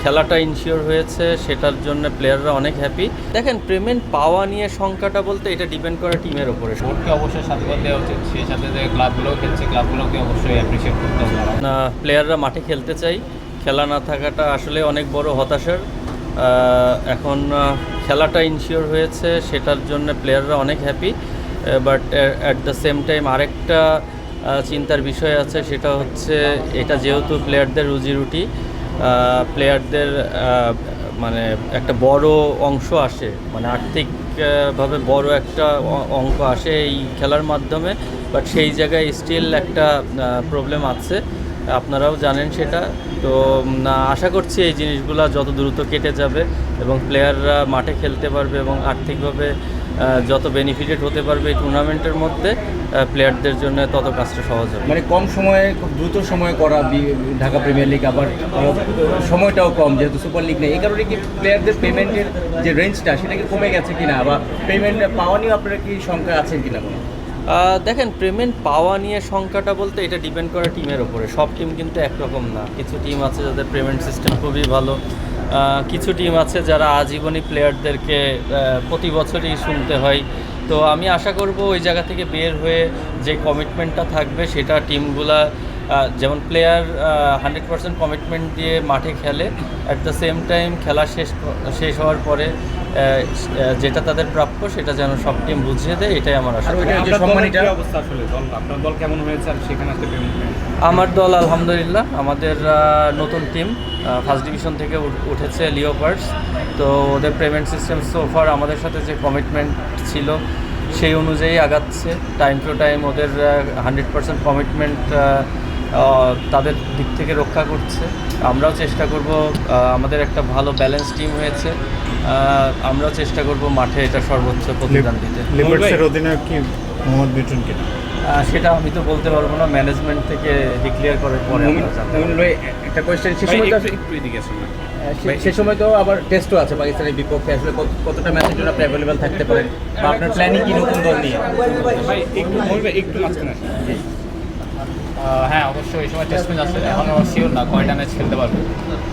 খেলাটা ইনশিওর হয়েছে, সেটার জন্য প্লেয়াররা অনেক হ্যাপি। দেখেন, পেমেন্ট পাওয়া নিয়ে সংখ্যাটা বলতে এটা ডিপেন্ড করে টিমের ওপরে। বোর্ডকে অবশ্যই সাধুবাদ দেওয়া উচিত, সেই সাথে যে ক্লাবগুলোও খেলছে ক্লাবগুলোকে অবশ্যই অ্যাপ্রিসিয়েট করতে হবে। প্লেয়াররা মাঠে খেলতে চাই, খেলা না থাকাটা আসলে অনেক বড় হতাশার। এখন খেলাটা ইনশিওর হয়েছে, সেটার জন্য প্লেয়াররা অনেক happy. But at the same time আরেকটা চিন্তার বিষয় আছে, সেটা হচ্ছে এটা যেহেতু প্লেয়ারদের রুজি রুটি, প্লেয়ারদের মানে একটা বড় অংশ আসে, মানে আর্থিকভাবে বড় একটা অঙ্ক আসে এই খেলার মাধ্যমে। বাট সেই জায়গায় স্টিল একটা প্রবলেম আছে, আপনারাও জানেন সেটা। তো আশা করছি এই জিনিসগুলো যত দ্রুত কেটে যাবে এবং প্লেয়াররা মাঠে খেলতে পারবে এবং আর্থিকভাবে যত বেনিফিটেড হতে পারবে এই টুর্নামেন্টের মধ্যে, প্লেয়ারদের জন্য তত কাজটা সহজ হবে। মানে কম সময়ে খুব দ্রুত সময়ে করা ঢাকা প্রিমিয়ার লিগ, আবার সময়টাও কম যেহেতু সুপার লিগ নেই, এই কারণে কি প্লেয়ারদের পেমেন্টের যে রেঞ্জটা সেটা কি কমে গেছে কিনা, বা পেমেন্ট পাওয়া নিয়ে আপনারা কি সংখ্যা আছেন কিনা কোনো? দেখেন, পেমেন্ট পাওয়া নিয়ে সংখ্যাটা বলতে এটা ডিপেন্ড করে টিমের ওপরে। সব টিম কিন্তু একরকম না। কিছু টিম আছে যাদের পেমেন্ট সিস্টেম খুবই ভালো, কিছু টিম আছে যারা আজীবনই প্লেয়ারদেরকে প্রতি বছরই শুনতে হয়। তো আমি আশা করব ওই জায়গা থেকে বের হয়ে যে কমিটমেন্টটা থাকবে সেটা টিমগুলা, যেমন প্লেয়ার 100% কমিটমেন্ট দিয়ে মাঠে খেলে, অ্যাট দ্য সেম টাইম খেলা শেষ হওয়ার পরে যেটা তাদের প্রাপ্য সেটা যেন সব টিম বুঝিয়ে দেয়, এটাই আমার আশা। আপনার দল কেমন হয়েছে আর সেখানে আসলে পেমেন্ট? আমার দল আলহামদুলিল্লাহ, আমাদের নতুন টিম ফার্স্ট ডিভিশন থেকে উঠেছে লিওপার্ডস। তো ওদের পেমেন্ট সিস্টেম সোফার আমাদের সাথে যে কমিটমেন্ট ছিল সেই অনুযায়ী আগাচ্ছে। টাইম টু টাইম ওদের 100% কমিটমেন্ট তাদের দিক থেকে রক্ষা করছে। আমরাও চেষ্টা করব, আমাদের একটা ভালো ব্যালেন্স টিম হয়েছে, আমরাও চেষ্টা করব মাঠে এটা সর্বোচ্চ প্রতিদান দিতে। লিবার্টসের অধিনায়ক কি মোহাম্মদ মিঠুন কিনা? সেটা আমি তো বলতে পারবো না, ম্যানেজমেন্ট থেকে ডিক্লেয়ার করার পরে আমরা জানতে পারবো। একটা কোয়েশ্চেন, সে সময় তো আবার টেস্টও আছে পাকিস্তানের বিপক্ষে, আসলে কতটা ম্যাচের জন্য আপনি অ্যাভেলেবেল থাকতে পারেন, বা আপনার প্ল্যানিং কি নতুন দল নিয়ে? হ্যাঁ, অবশ্যই এই সময় টেস্ট ম্যাচ আছে, এখন আমার শিওর না কয়টা ম্যাচ খেলতে পারবো।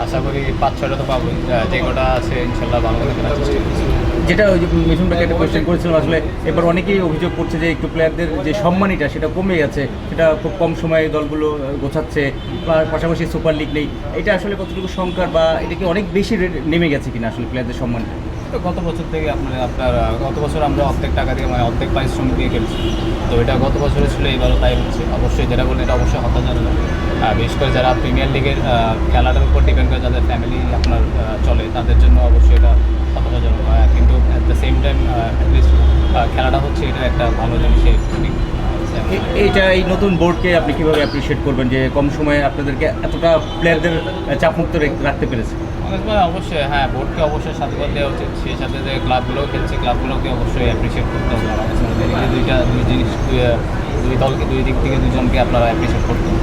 আশা করি 5-6টা তো পাবোই, যে কটা আছে ইনশাল্লাহ ভালো করে খেলার চেষ্টা করছি। যেটা ওই যে মিঠুন ভাইকে একটা কোয়েশ্চেন করেছিলাম, আসলে এবার অনেকেই অভিযোগ করছে যে একটু প্লেয়ারদের যে সম্মানীটা সেটা কমে গেছে, সেটা খুব কম সময়ে দলগুলো গোছাচ্ছে, পাশাপাশি সুপার লিগ নেই, এটা আসলে কতটুকু সংখ্যার, বা এটা কি অনেক বেশি নেমে গেছে কিনা আসলে প্লেয়ারদের সম্মানটা? তো গত বছর থেকে আপনার গত বছর আমরা অর্ধেক টাকা দিয়ে মানে অর্ধেক পারিশ্রম দিয়ে খেলছি, তো এটা গত বছরে ছিল, এবারও তাই হচ্ছে। অবশ্যই যেটা বললেন এটা অবশ্যই হতাশাজনক, বিশেষ করে যারা প্রিমিয়ার লিগের খেলাটার উপর ডিপেন্ড করে যাদের ফ্যামিলি আপনার চলে তাদের জন্য অবশ্যই এটা হতাশাজনক। কিন্তু at the same time at least খেলাটা হচ্ছে, এটা একটা ভালো জিনিস। এইটা এই নতুন বোর্ডকে আপনি কীভাবে অ্যাপ্রিসিয়েট করবেন যে কম সময়ে আপনাদেরকে এতটা প্লেয়ারদের চাপমুক্ত রাখতে পেরেছে? অবশ্যই হ্যাঁ, বোর্ডকে অবশ্যই সাধুবাদ দেওয়া উচিত, সেই সাথে যে ক্লাবগুলোও খেলছে ক্লাবগুলোকে অবশ্যই অ্যাপ্রিসিয়েট করতে হবে। আমার কাছে মনে হয় দুই দলকে দুই দিক থেকে দুজনকে আপনারা অ্যাপ্রিসিয়েট করতে হবে।